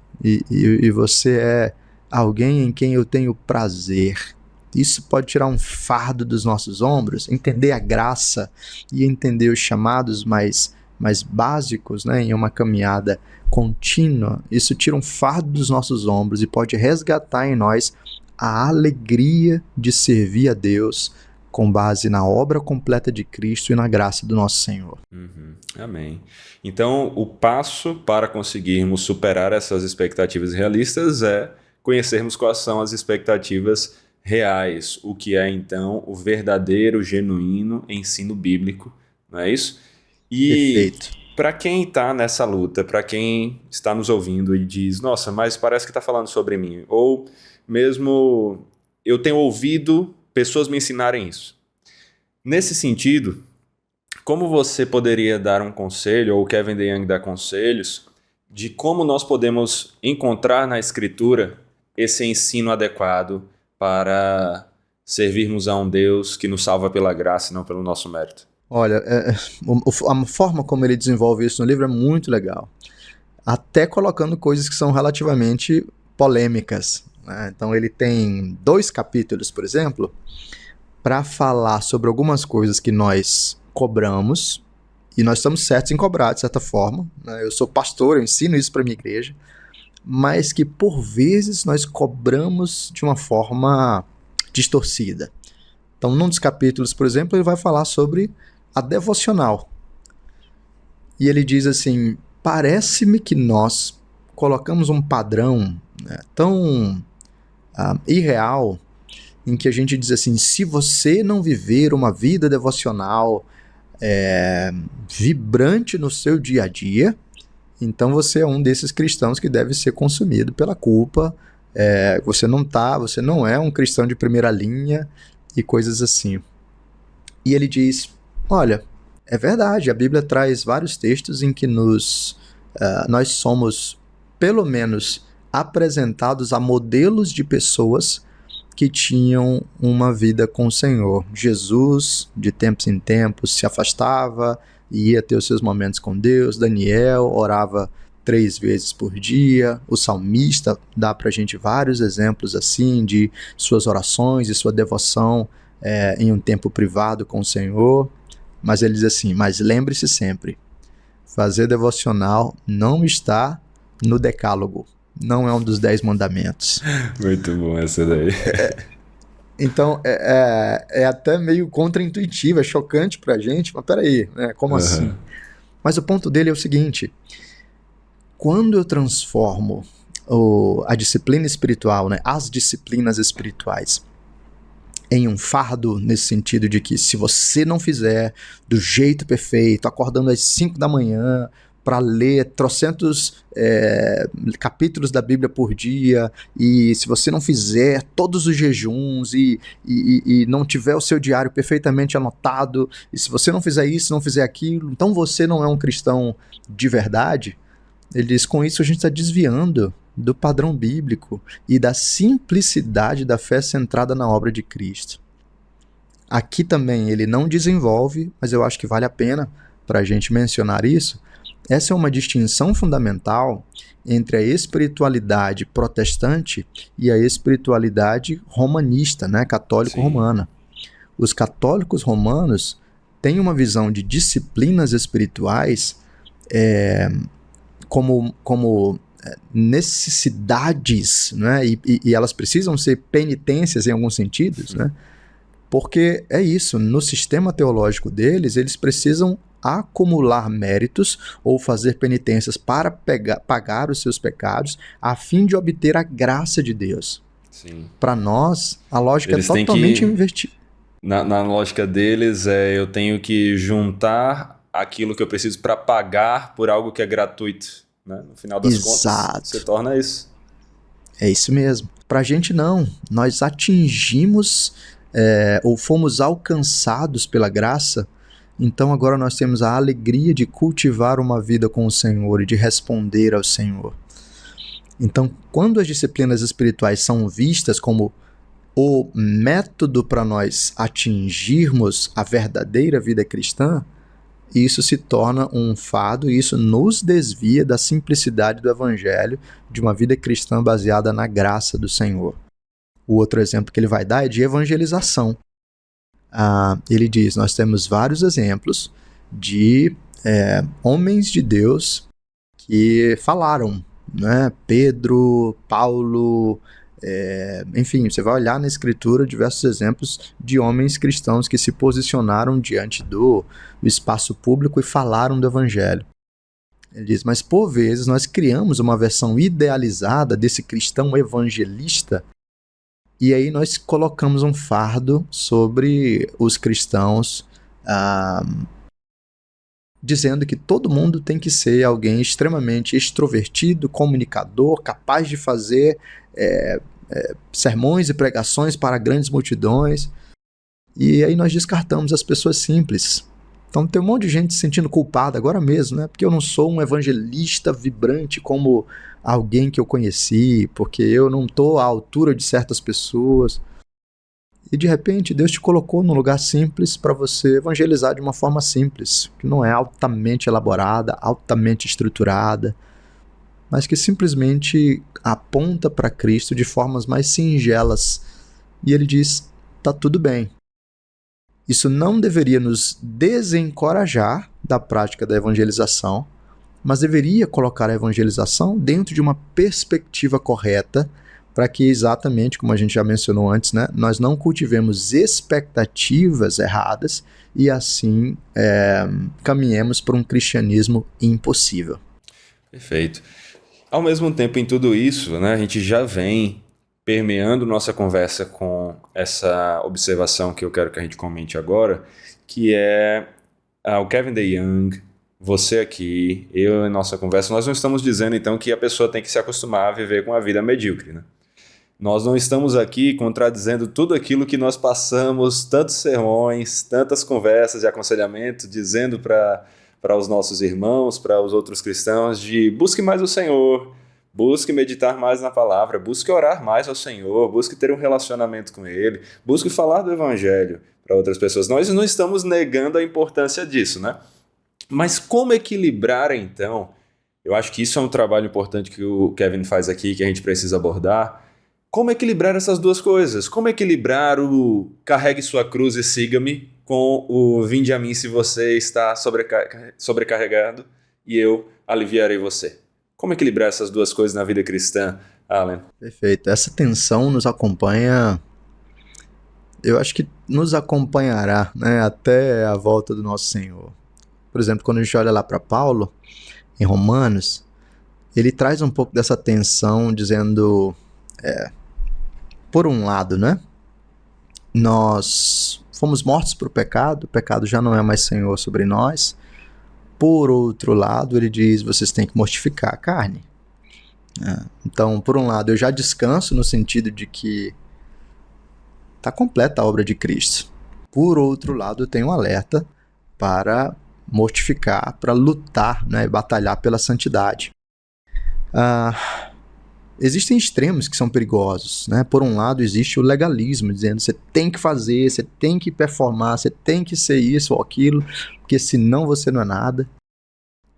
você é alguém em quem eu tenho prazer. Isso pode tirar um fardo dos nossos ombros, entender a graça e entender os chamados mais básicos, né, em uma caminhada contínua. Isso tira um fardo dos nossos ombros e pode resgatar em nós a alegria de servir a Deus com base na obra completa de Cristo e na graça do nosso Senhor. Amém. Então, o passo para conseguirmos superar essas expectativas realistas é conhecermos quais são as expectativas reais, o que é, então, o verdadeiro, genuíno ensino bíblico, não é isso? E para quem está nessa luta, para quem está nos ouvindo e diz, nossa, mas parece que está falando sobre mim, ou mesmo eu tenho ouvido pessoas me ensinarem isso. Nesse sentido, como você poderia dar um conselho, ou o Kevin DeYoung dá conselhos, de como nós podemos encontrar na Escritura esse ensino adequado para servirmos a um Deus que nos salva pela graça e não pelo nosso mérito? Olha, a forma como ele desenvolve isso no livro é muito legal. Até colocando coisas que são relativamente polêmicas, né? Então ele tem 2 capítulos, por exemplo, para falar sobre algumas coisas que nós cobramos, e nós estamos certos em cobrar, de certa forma, né? Eu sou pastor, eu ensino isso para minha igreja, mas que por vezes nós cobramos de uma forma distorcida. Então, num dos capítulos, por exemplo, ele vai falar sobre a devocional. E ele diz assim, parece-me que nós colocamos um padrão, né, tão irreal, em que a gente diz assim, se você não viver uma vida devocional vibrante no seu dia a dia, então você é um desses cristãos que deve ser consumido pela culpa, você não é um cristão de primeira linha e coisas assim. E ele diz, olha, é verdade, a Bíblia traz vários textos em que nós somos, pelo menos, apresentados a modelos de pessoas que tinham uma vida com o Senhor. Jesus, de tempos em tempos, se afastava e ia ter os seus momentos com Deus. Daniel orava 3 vezes por dia. O salmista dá pra gente vários exemplos assim de suas orações e sua devoção em um tempo privado com o Senhor. Mas ele diz assim, mas lembre-se sempre, fazer devocional não está no decálogo. Não é um dos 10 mandamentos. Muito bom essa daí. Então, é até meio contraintuitivo, é chocante pra gente, mas peraí, né? Como assim? Mas o ponto dele é o seguinte, quando eu transformo a disciplina espiritual, né, as disciplinas espirituais, em um fardo, nesse sentido de que se você não fizer do jeito perfeito, acordando às 5 da manhã, para ler trocentos capítulos da Bíblia por dia, e se você não fizer todos os jejuns e não tiver o seu diário perfeitamente anotado, e se você não fizer isso, não fizer aquilo, então você não é um cristão de verdade. Ele diz, com isso a gente está desviando do padrão bíblico e da simplicidade da fé centrada na obra de Cristo. Aqui também ele não desenvolve, mas eu acho que vale a pena para a gente mencionar isso. Essa é uma distinção fundamental entre a espiritualidade protestante e a espiritualidade romanista, né, católico-romana. Os católicos romanos têm uma visão de disciplinas espirituais como necessidades, né, e elas precisam ser penitências em alguns sentidos, né, porque é isso, no sistema teológico deles, eles precisam acumular méritos ou fazer penitências para pagar os seus pecados, a fim de obter a graça de Deus. Para nós, a lógica eles é totalmente invertida. Na lógica deles, eu tenho que juntar aquilo que eu preciso para pagar por algo que é gratuito. Né? No final das contas, você torna isso. É isso mesmo. Para a gente não. Nós atingimos ou fomos alcançados pela graça. Então agora nós temos a alegria de cultivar uma vida com o Senhor e de responder ao Senhor. Então, quando as disciplinas espirituais são vistas como o método para nós atingirmos a verdadeira vida cristã, isso se torna um fardo e isso nos desvia da simplicidade do Evangelho de uma vida cristã baseada na graça do Senhor. O outro exemplo que ele vai dar é de evangelização. Ele diz, nós temos vários exemplos de homens de Deus que falaram, né? Pedro, Paulo, enfim, você vai olhar na escritura diversos exemplos de homens cristãos que se posicionaram diante do espaço público e falaram do evangelho. Ele diz, mas por vezes nós criamos uma versão idealizada desse cristão evangelista e aí nós colocamos um fardo sobre os cristãos, dizendo que todo mundo tem que ser alguém extremamente extrovertido, comunicador, capaz de fazer sermões e pregações para grandes multidões. E aí nós descartamos as pessoas simples. Então tem um monte de gente se sentindo culpada agora mesmo, né? Porque eu não sou um evangelista vibrante como alguém que eu conheci, porque eu não estou à altura de certas pessoas. E de repente Deus te colocou num lugar simples para você evangelizar de uma forma simples, que não é altamente elaborada, altamente estruturada, mas que simplesmente aponta para Cristo de formas mais singelas. E ele diz, tá tudo bem. Isso não deveria nos desencorajar da prática da evangelização, mas deveria colocar a evangelização dentro de uma perspectiva correta, para que exatamente, como a gente já mencionou antes, né, nós não cultivemos expectativas erradas e assim caminhemos para um cristianismo impossível. Perfeito. Ao mesmo tempo, em tudo isso, né, a gente já vem permeando nossa conversa com essa observação que eu quero que a gente comente agora, que é o Kevin DeYoung, você aqui, eu em nossa conversa, nós não estamos dizendo então que a pessoa tem que se acostumar a viver com a vida medíocre, né? Nós não estamos aqui contradizendo tudo aquilo que nós passamos, tantos sermões, tantas conversas de aconselhamento, dizendo para os nossos irmãos, para os outros cristãos, de busque mais o Senhor, busque meditar mais na palavra, busque orar mais ao Senhor, busque ter um relacionamento com Ele, busque falar do Evangelho para outras pessoas. Nós não estamos negando a importância disso, né? Mas como equilibrar, então? Eu acho que isso é um trabalho importante que o Kevin faz aqui, que a gente precisa abordar. Como equilibrar essas duas coisas? Como equilibrar o carregue sua cruz e siga-me com o vinde a mim se você está sobrecarregado e eu aliviarei você? Como equilibrar essas duas coisas na vida cristã, Alan? Perfeito. Essa tensão nos acompanha, eu acho que nos acompanhará, né, até a volta do nosso Senhor. Por exemplo, quando a gente olha lá para Paulo, em Romanos, ele traz um pouco dessa tensão, dizendo, por um lado, né, nós fomos mortos para o pecado já não é mais Senhor sobre nós. Por outro lado, ele diz, vocês têm que mortificar a carne. Então, por um lado, eu já descanso no sentido de que está completa a obra de Cristo. Por outro lado, eu tenho um alerta para mortificar, para lutar, né, e batalhar pela santidade. Existem extremos que são perigosos, né? Por um lado, existe o legalismo, dizendo você tem que fazer, você tem que performar, você tem que ser isso ou aquilo, porque senão você não é nada.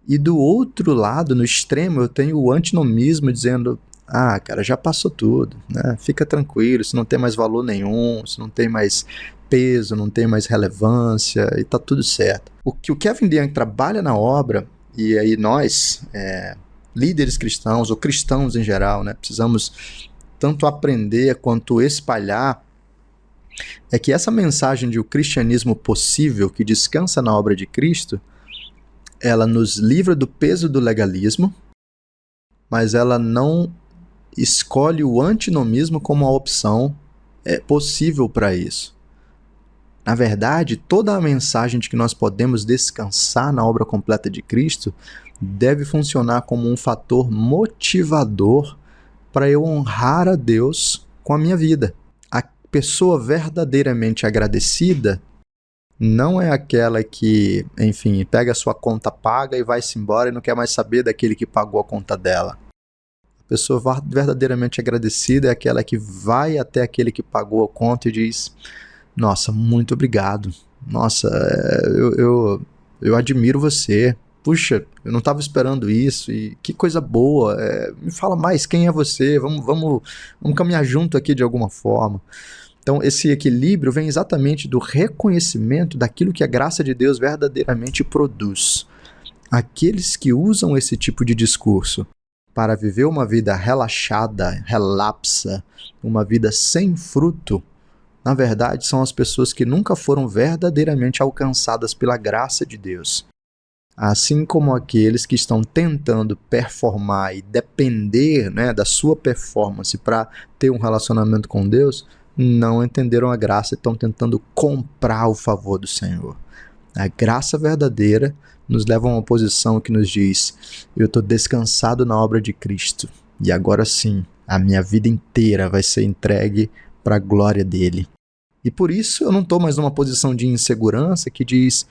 E do outro lado, no extremo, eu tenho o antinomismo, dizendo, cara, já passou tudo, né? Fica tranquilo, isso não tem mais valor nenhum, isso não tem mais peso, não tem mais relevância, e tá tudo certo. O que o Kevin DeYoung trabalha na obra, e aí nós, líderes cristãos, ou cristãos em geral, né, precisamos tanto aprender quanto espalhar, é que essa mensagem de o cristianismo possível, que descansa na obra de Cristo, ela nos livra do peso do legalismo, mas ela não escolhe o antinomismo como a opção possível para isso. Na verdade, toda a mensagem de que nós podemos descansar na obra completa de Cristo deve funcionar como um fator motivador para eu honrar a Deus com a minha vida. A pessoa verdadeiramente agradecida não é aquela que, enfim, pega a sua conta paga e vai-se embora e não quer mais saber daquele que pagou a conta dela. A pessoa verdadeiramente agradecida é aquela que vai até aquele que pagou a conta e diz, nossa, muito obrigado. Nossa, eu admiro você. puxa, eu não estava esperando isso, e que coisa boa, me fala mais, quem é você? Vamos caminhar junto aqui de alguma forma. Então, esse equilíbrio vem exatamente do reconhecimento daquilo que a graça de Deus verdadeiramente produz. Aqueles que usam esse tipo de discurso para viver uma vida relaxada, relapsa, uma vida sem fruto, na verdade, são as pessoas que nunca foram verdadeiramente alcançadas pela graça de Deus. Assim como aqueles que estão tentando performar e depender, né, da sua performance para ter um relacionamento com Deus, não entenderam a graça e estão tentando comprar o favor do Senhor. A graça verdadeira nos leva a uma posição que nos diz: eu estou descansado na obra de Cristo, e agora sim, a minha vida inteira vai ser entregue para a glória dele. E por isso eu não estou mais numa posição de insegurança que diz: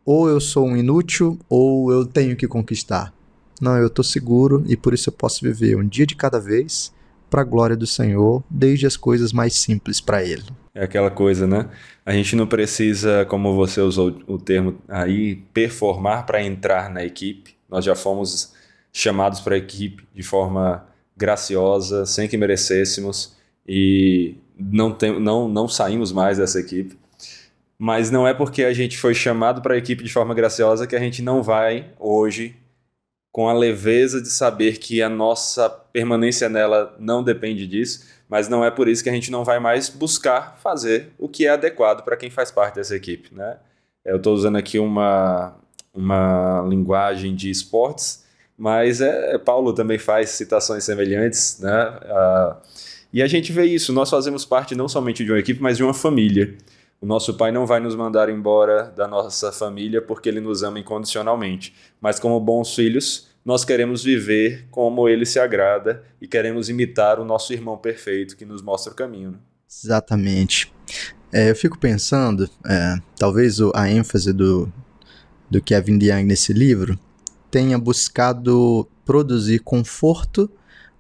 ou eu sou um inútil, ou eu tenho que conquistar. Não, eu estou seguro e por isso eu posso viver um dia de cada vez para a glória do Senhor, desde as coisas mais simples para Ele. É aquela coisa, né? A gente não precisa, como você usou o termo aí, performar para entrar na equipe. Nós já fomos chamados para a equipe de forma graciosa, sem que merecêssemos, e não saímos mais dessa equipe. Mas não é porque a gente foi chamado para a equipe de forma graciosa que a gente não vai hoje, com a leveza de saber que a nossa permanência nela não depende disso, mas não é por isso que a gente não vai mais buscar fazer o que é adequado para quem faz parte dessa equipe, né? Eu estou usando aqui uma linguagem de esportes, mas Paulo também faz citações semelhantes, né? E a gente vê isso, nós fazemos parte não somente de uma equipe, mas de uma família. O nosso pai não vai nos mandar embora da nossa família porque ele nos ama incondicionalmente, mas como bons filhos, nós queremos viver como ele se agrada e queremos imitar o nosso irmão perfeito que nos mostra o caminho. Né? Exatamente. Eu fico pensando, talvez a ênfase do Kevin DeYoung nesse livro tenha buscado produzir conforto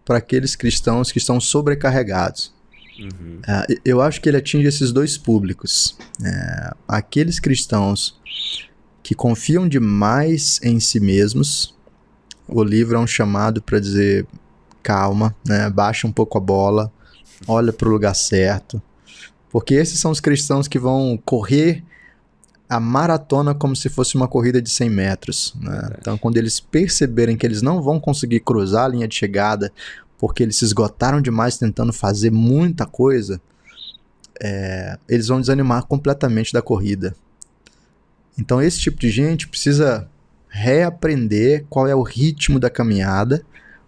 para aqueles cristãos que estão sobrecarregados. Uhum. Eu acho que ele atinge esses dois públicos. Aqueles cristãos que confiam demais em si mesmos. O livro é um chamado para dizer: calma, né? Baixa um pouco a bola, olha para o lugar certo. Porque esses são os cristãos que vão correr a maratona como se fosse uma corrida de 100 metros. Né? Então, quando eles perceberem que eles não vão conseguir cruzar a linha de chegada porque eles se esgotaram demais tentando fazer muita coisa, eles vão desanimar completamente da corrida. Então esse tipo de gente precisa reaprender qual é o ritmo da caminhada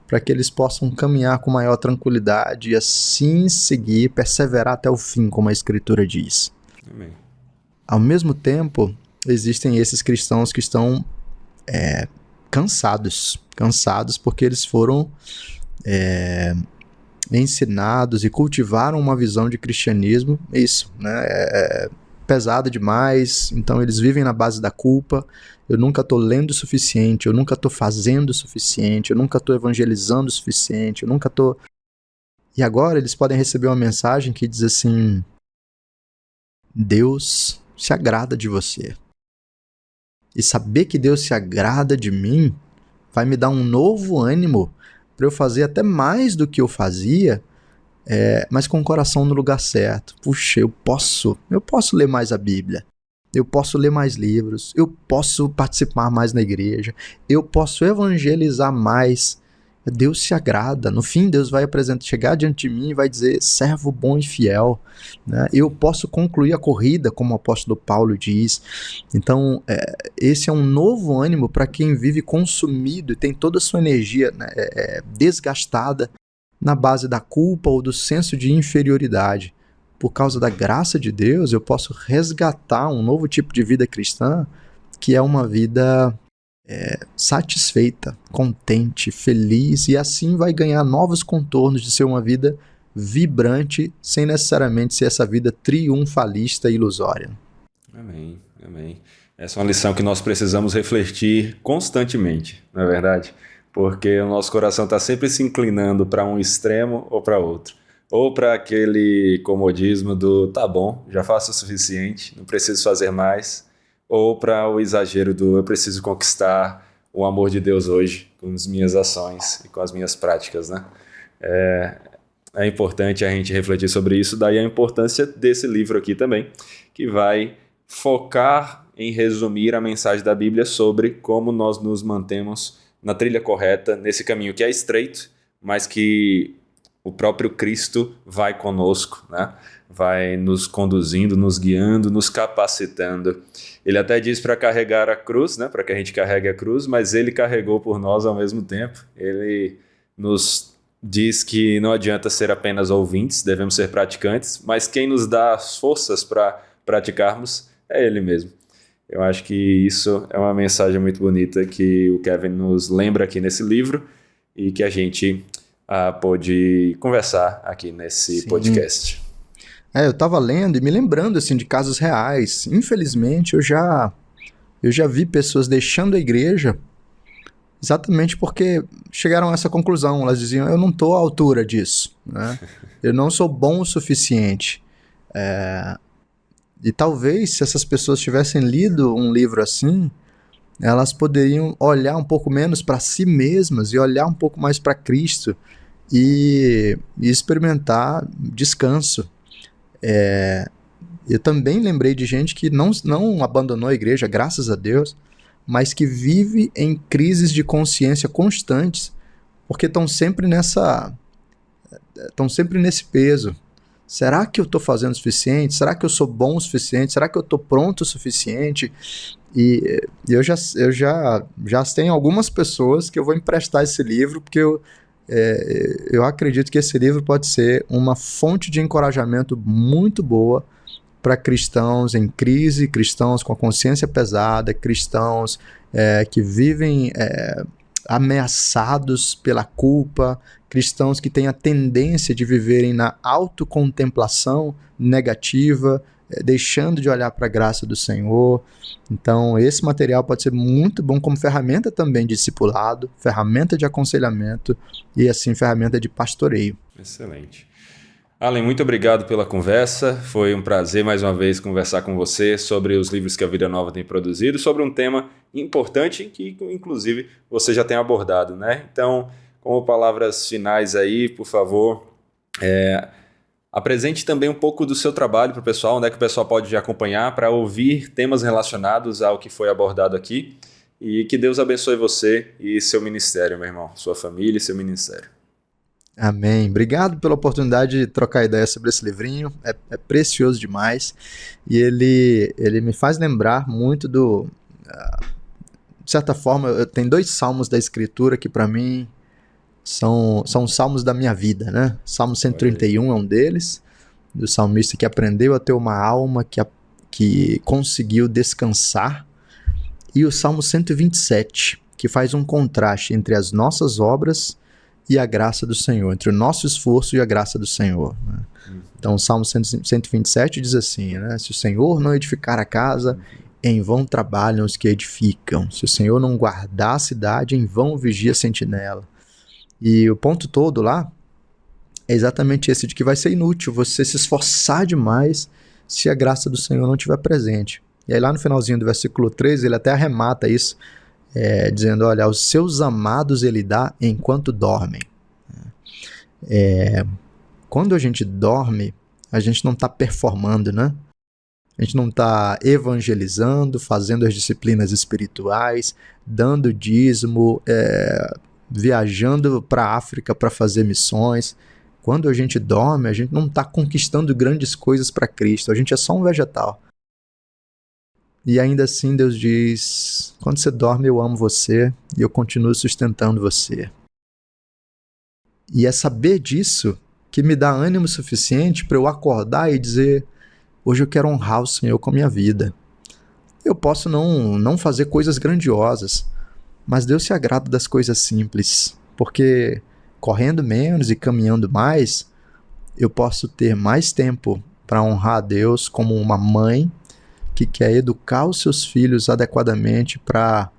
para que eles possam caminhar com maior tranquilidade e assim seguir, perseverar até o fim, como a Escritura diz. Amém. Ao mesmo tempo, existem esses cristãos que estão cansados porque eles foram ensinados e cultivaram uma visão de cristianismo, isso, né? Pesada demais, então eles vivem na base da culpa. Eu nunca estou lendo o suficiente, eu nunca estou fazendo o suficiente, eu nunca estou evangelizando o suficiente, eu nunca estou... E agora eles podem receber uma mensagem que diz assim: Deus se agrada de você. E saber que Deus se agrada de mim vai me dar um novo ânimo para eu fazer até mais do que eu fazia, mas com o coração no lugar certo. Puxa, eu posso ler mais a Bíblia, eu posso ler mais livros, eu posso participar mais na igreja, eu posso evangelizar mais. Deus se agrada. No fim, Deus vai chegar diante de mim e vai dizer: servo bom e fiel. Né? Eu posso concluir a corrida, como o apóstolo Paulo diz. Então, esse é um novo ânimo para quem vive consumido e tem toda a sua energia desgastada na base da culpa ou do senso de inferioridade. Por causa da graça de Deus, eu posso resgatar um novo tipo de vida cristã, que é uma vida satisfeita, contente, feliz, e assim vai ganhar novos contornos de ser uma vida vibrante, sem necessariamente ser essa vida triunfalista e ilusória. Amém, amém. Essa é uma lição que nós precisamos refletir constantemente, não é verdade? Porque o nosso coração está sempre se inclinando para um extremo ou para outro. Ou para aquele comodismo do tá bom, já faço o suficiente, não preciso fazer mais. ou para o exagero do eu preciso conquistar o amor de Deus hoje com as minhas ações e com as minhas práticas, né? É importante a gente refletir sobre isso, daí a importância desse livro aqui também, que vai focar em resumir a mensagem da Bíblia sobre como nós nos mantemos na trilha correta, nesse caminho que é estreito, mas que o próprio Cristo vai conosco, né? Vai nos conduzindo, nos guiando, nos capacitando. Ele até diz para carregar a cruz, né? Para que a gente carregue a cruz, mas ele carregou por nós ao mesmo tempo. Ele nos diz que não adianta ser apenas ouvintes, devemos ser praticantes, mas quem nos dá as forças para praticarmos é ele mesmo. Eu acho que isso é uma mensagem muito bonita que o Kevin nos lembra aqui nesse livro e que a gente pôde conversar aqui nesse podcast. Eu estava lendo e me lembrando assim, de casos reais. Infelizmente, eu já vi pessoas deixando a igreja exatamente porque chegaram a essa conclusão. Elas diziam, eu não estou à altura disso, né? Eu não sou bom o suficiente. E talvez, se essas pessoas tivessem lido um livro assim, elas poderiam olhar um pouco menos para si mesmas e olhar um pouco mais para Cristo e experimentar descanso. Eu também lembrei de gente que não abandonou a igreja, graças a Deus, mas que vive em crises de consciência constantes, porque estão sempre nesse peso. Será que eu estou fazendo o suficiente? Será que eu sou bom o suficiente? Será que eu estou pronto o suficiente? E eu já tenho algumas pessoas que eu vou emprestar esse livro, porque eu acredito que esse livro pode ser uma fonte de encorajamento muito boa para cristãos em crise, cristãos com a consciência pesada, cristãos que vivem ameaçados pela culpa, cristãos que têm a tendência de viverem na autocontemplação negativa, deixando de olhar para a graça do Senhor. Então, esse material pode ser muito bom como ferramenta também de discipulado, ferramenta de aconselhamento e, assim, ferramenta de pastoreio. Excelente. Allen, muito obrigado pela conversa. Foi um prazer mais uma vez conversar com você sobre os livros que a Vida Nova tem produzido, sobre um tema importante que, inclusive, você já tem abordado, né? Então, como palavras finais aí, por favor, apresente também um pouco do seu trabalho para o pessoal, onde é que o pessoal pode acompanhar para ouvir temas relacionados ao que foi abordado aqui. E que Deus abençoe você e seu ministério, meu irmão, sua família e seu ministério. Amém. Obrigado pela oportunidade de trocar ideia sobre esse livrinho. É precioso demais. E ele me faz lembrar muito de certa forma, tem 2 salmos da Escritura que para mim são salmos da minha vida, né? Salmo 131 é um deles, do salmista que aprendeu a ter uma alma que conseguiu descansar. E o Salmo 127, que faz um contraste entre as nossas obras e a graça do Senhor, entre o nosso esforço e a graça do Senhor, né? Então o Salmo 127 diz assim, né? Se o Senhor não edificar a casa, em vão trabalham os que edificam. Se o Senhor não guardar a cidade, em vão vigia a sentinela. E o ponto todo lá é exatamente esse, de que vai ser inútil você se esforçar demais se a graça do Senhor não estiver presente. E aí lá no finalzinho do versículo 13, ele até arremata isso, dizendo, olha, aos seus amados ele dá enquanto dormem. Quando a gente dorme, a gente não está performando, né? A gente não está evangelizando, fazendo as disciplinas espirituais, dando dízimo, viajando para a África para fazer missões. Quando a gente dorme, a gente não está conquistando grandes coisas para Cristo, a gente é só um vegetal. E ainda assim Deus diz, quando você dorme eu amo você e eu continuo sustentando você. E é saber disso que me dá ânimo suficiente para eu acordar e dizer, hoje eu quero honrar o Senhor com a minha vida. Eu posso não fazer coisas grandiosas, mas Deus se agrada das coisas simples, porque correndo menos e caminhando mais, eu posso ter mais tempo para honrar a Deus como uma mãe que quer educar os seus filhos adequadamente para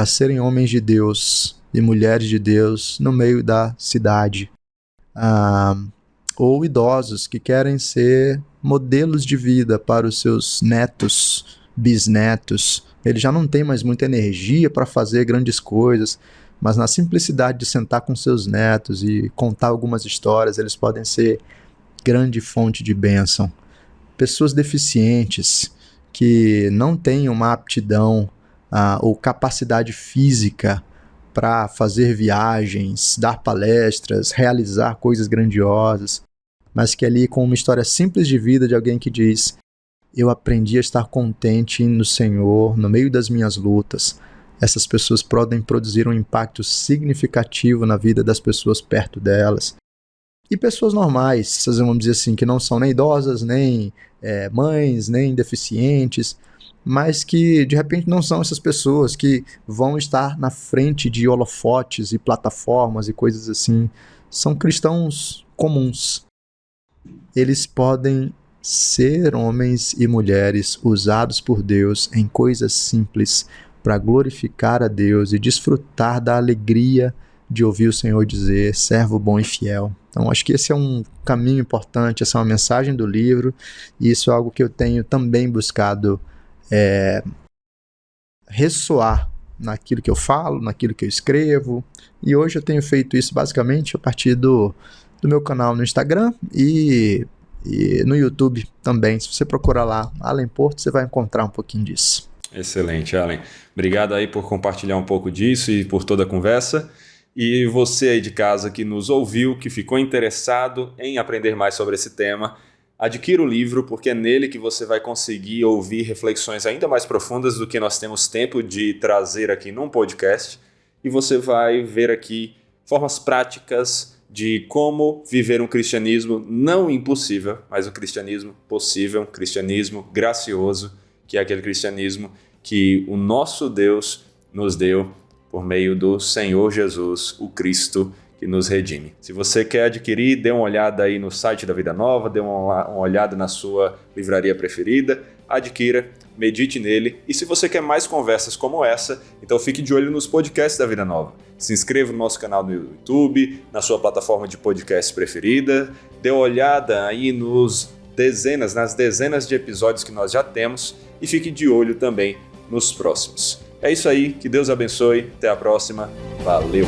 serem homens de Deus e mulheres de Deus no meio da cidade. Ou idosos que querem ser modelos de vida para os seus netos bisnetos, ele já não tem mais muita energia para fazer grandes coisas, mas na simplicidade de sentar com seus netos e contar algumas histórias, eles podem ser grande fonte de bênção. Pessoas deficientes que não têm uma aptidão ou capacidade física para fazer viagens, dar palestras, realizar coisas grandiosas, mas que ali com uma história simples de vida de alguém que diz: eu aprendi a estar contente no Senhor, no meio das minhas lutas. Essas pessoas podem produzir um impacto significativo na vida das pessoas perto delas. E pessoas normais, vamos dizer assim, que não são nem idosas, nem mães, nem deficientes, mas que de repente não são essas pessoas que vão estar na frente de holofotes e plataformas e coisas assim. São cristãos comuns. Eles podem ser homens e mulheres usados por Deus em coisas simples para glorificar a Deus e desfrutar da alegria de ouvir o Senhor dizer: servo bom e fiel. Então acho que esse é um caminho importante, essa é uma mensagem do livro, e isso é algo que eu tenho também buscado ressoar naquilo que eu falo, naquilo que eu escrevo, e hoje eu tenho feito isso basicamente a partir do meu canal no Instagram e no YouTube também. Se você procurar lá Allen Porto, você vai encontrar um pouquinho disso. Excelente, Allen. Obrigado aí por compartilhar um pouco disso e por toda a conversa. E você aí de casa que nos ouviu, que ficou interessado em aprender mais sobre esse tema, adquira o livro, porque é nele que você vai conseguir ouvir reflexões ainda mais profundas do que nós temos tempo de trazer aqui num podcast. E você vai ver aqui formas práticas de como viver um cristianismo não impossível, mas um cristianismo possível, um cristianismo gracioso, que é aquele cristianismo que o nosso Deus nos deu por meio do Senhor Jesus, o Cristo que nos redime. Se você quer adquirir, dê uma olhada aí no site da Vida Nova, dê uma olhada na sua livraria preferida, adquira, medite nele. E se você quer mais conversas como essa, então fique de olho nos podcasts da Vida Nova. Se inscreva no nosso canal no YouTube, na sua plataforma de podcast preferida, dê uma olhada aí nas dezenas de episódios que nós já temos e fique de olho também nos próximos. É isso aí, que Deus abençoe, até a próxima, valeu!